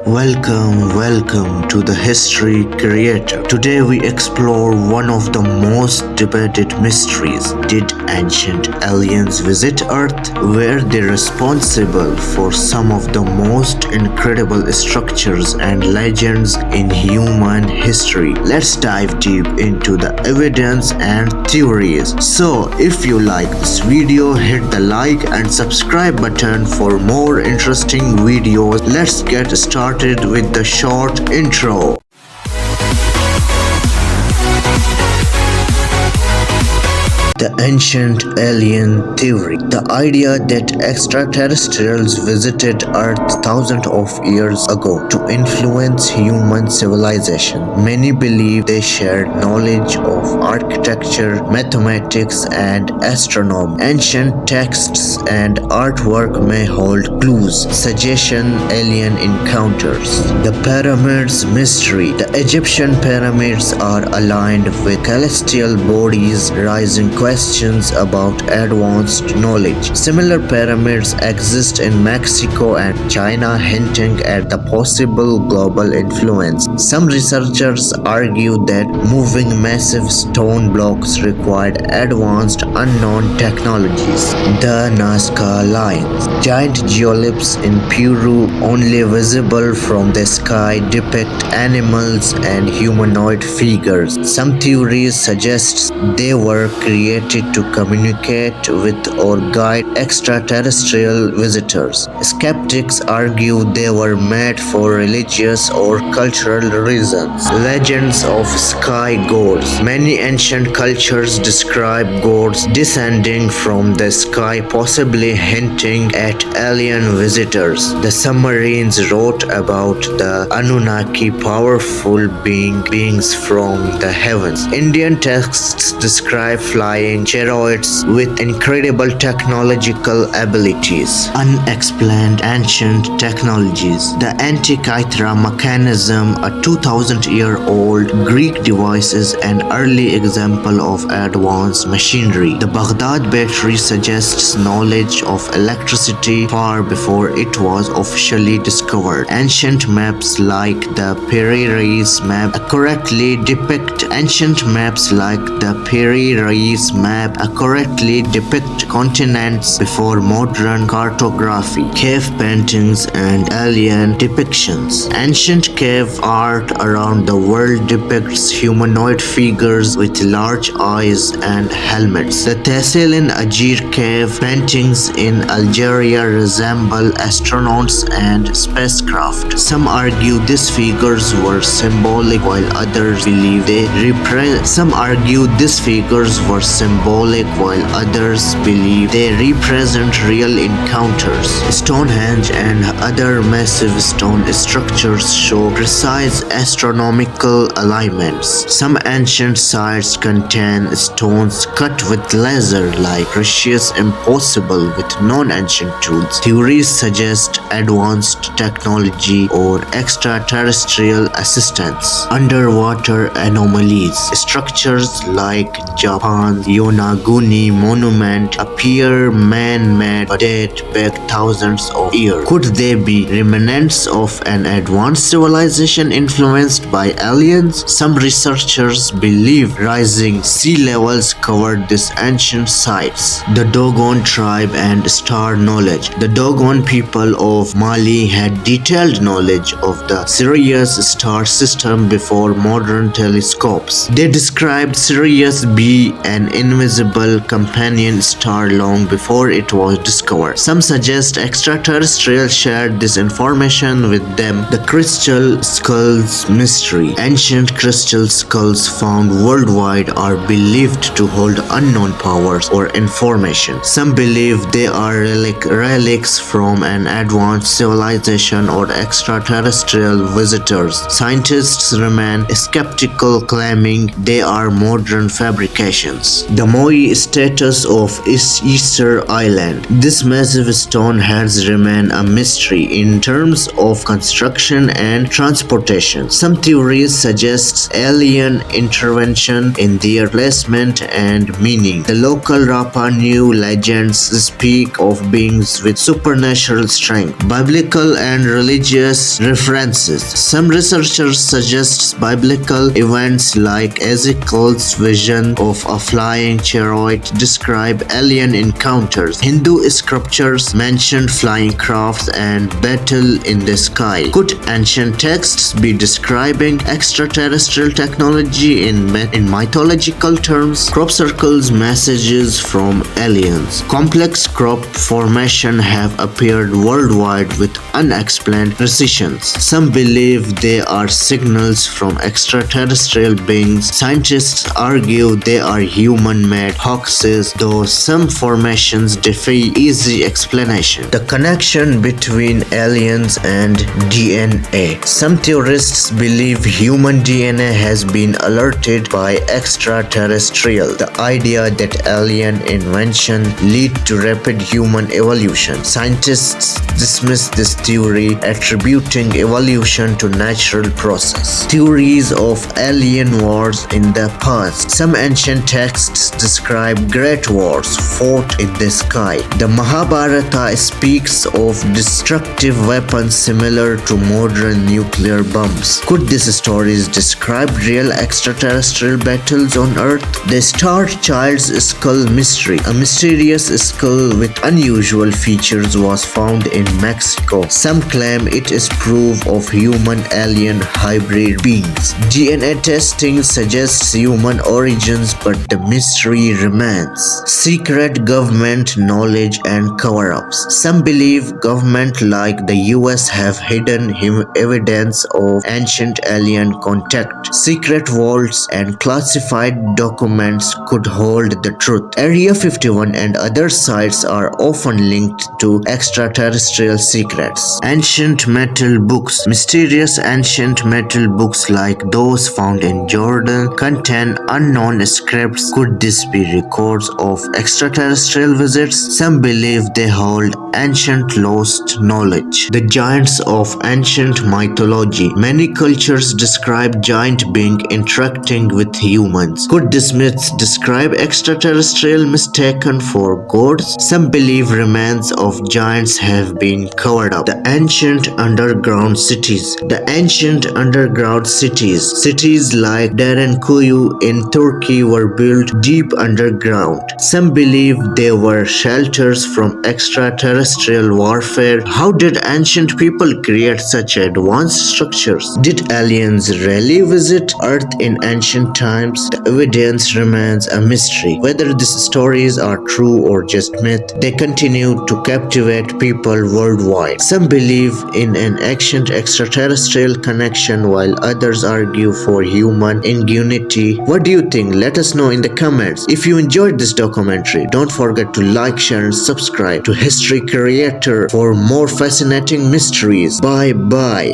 Welcome to the History Creator. Today we explore one of the most debated mysteries. Did ancient aliens visit Earth? Were they responsible for some of the most incredible structures and legends in human history? Let's dive deep into the evidence and theories. So, if you like this video, hit the like and subscribe button for more interesting videos. Let's get started with the short intro. The ancient alien theory. The idea that extraterrestrials visited Earth thousands of years ago to influence human civilization. Many believe they shared knowledge of architecture, mathematics, and astronomy. Ancient texts and artwork may hold clues, suggesting alien encounters. The pyramids mystery. The Egyptian pyramids are aligned with celestial bodies, raising questions about advanced knowledge. Similar pyramids exist in Mexico and China, hinting at the possible global influence. Some researchers argue that moving massive stone blocks required advanced unknown technologies. The Nazca Lines. Giant geoliths in Peru, only visible from the sky, depict animals and humanoid figures. Some theories suggest they were created to communicate with or guide extraterrestrial visitors. Skeptics argue they were made for religious or cultural reasons. Legends of sky gods. Many ancient cultures describe gods descending from the sky, possibly hinting at alien visitors. The submarines wrote about the Anunnaki, powerful beings from the heavens. Indian texts describe flying chariots with incredible technological abilities. Unexplained ancient technologies. The Antikythera mechanism, a 2000-year-old Greek device, is an early example of advanced machinery. The Baghdad battery suggests knowledge of electricity far before it was officially discovered. Ancient maps like the Piri-Reis map accurately depict continents before modern cartography. Cave paintings and alien depictions. Ancient cave art around the world depicts humanoid figures with large eyes and helmets. The Thessalian Agir cave paintings in Algeria resemble astronauts and spacecraft. Some argue these figures were symbolic, while others believe they represent real encounters. Stonehenge and other massive stone structures show precise astronomical alignments. Some ancient sites contain stones cut with laser, like precious impossible with non-ancient tools. Theories suggest advanced technology or extraterrestrial assistance. Underwater anomalies. Structures like Japan's Yonaguni monument appear man-made but date back thousands of years. Could they be remnants of an advanced civilization influenced by aliens? Some researchers believe rising sea levels covered these ancient sites. The Dogon tribe and star knowledge. The Dogon people of Mali had detailed knowledge of the Sirius star system before modern telescopes. They described Sirius B, an invisible companion star, long before it was discovered. Some suggest extraterrestrials shared this information with them. The crystal skulls mystery. Ancient crystal skulls found worldwide are believed to hold unknown powers or information. Some believe they are relics from an advanced civilization or extraterrestrial visitors. Scientists remain skeptical, claiming they are modern fabrications. The Moai status of Easter Island. This massive stone has remained a mystery in terms of construction and transportation. Some theories suggest alien intervention in their placement and meaning. The local Rapa Nui legends speak of beings with supernatural strength, biblical and religious references. Some researchers suggest biblical events like Ezekiel's vision of a flying chariot describe alien encounters. Hindu scriptures mention flying crafts and battle in the sky. Could ancient texts be describing extraterrestrial technology in mythological terms? Crop circles messages from aliens. Complex crop formation have appeared worldwide with unexplained precisions. Some believe they are signals from extraterrestrial beings. Scientists argue they are human-made hoaxes, though some formations defy easy explanation. The connection between aliens and DNA. Some theorists believe human DNA has been altered by extraterrestrial. The idea that alien invention lead to rapid human evolution. Scientists dismiss this theory, attributing evolution to natural process. Theories of alien wars in the past. Some ancient texts describe great wars fought in the sky. The Mahabharata speaks of destructive weapons similar to modern nuclear bombs. Could these stories describe real extraterrestrial battles on Earth? The Star Child's skull mystery. A mysterious skull with unusual features was found in Mexico. Some claim it is proof of human-alien hybrid beings. DNA testing suggests human origins, but the mystery remains. Secret government knowledge and cover-ups. Some believe governments like the US have hidden evidence of ancient alien contact. Secret vaults and classified documents could hold the truth. Area 51 and other sites are often linked to extraterrestrial secrets. Ancient metal books. Mysterious ancient metal books like those found in Jordan contain unknown scripts. Could this be records of extraterrestrial visits? Some believe they hold ancient lost knowledge. The giants of ancient mythology. Many cultures describe giant beings interacting with humans. Could these myths describe extraterrestrial mistaken for gods? Some believe remains of giants have been covered up. The ancient underground cities. The ancient underground cities. Cities like Derinkuyu in Turkey were built deep underground. Some believe they were shelters from extraterrestrial warfare. How did ancient people create such advanced structures? Did aliens really visit Earth in ancient times? The evidence remains a mystery. Whether these stories are true or just myth, they continue to captivate people worldwide. Some believe in an ancient extraterrestrial connection while others argue for human ingenuity. What do you think? Let us know in the comments. If you enjoyed this documentary, don't forget to like, share and subscribe to History Creator for more fascinating mysteries. Bye bye.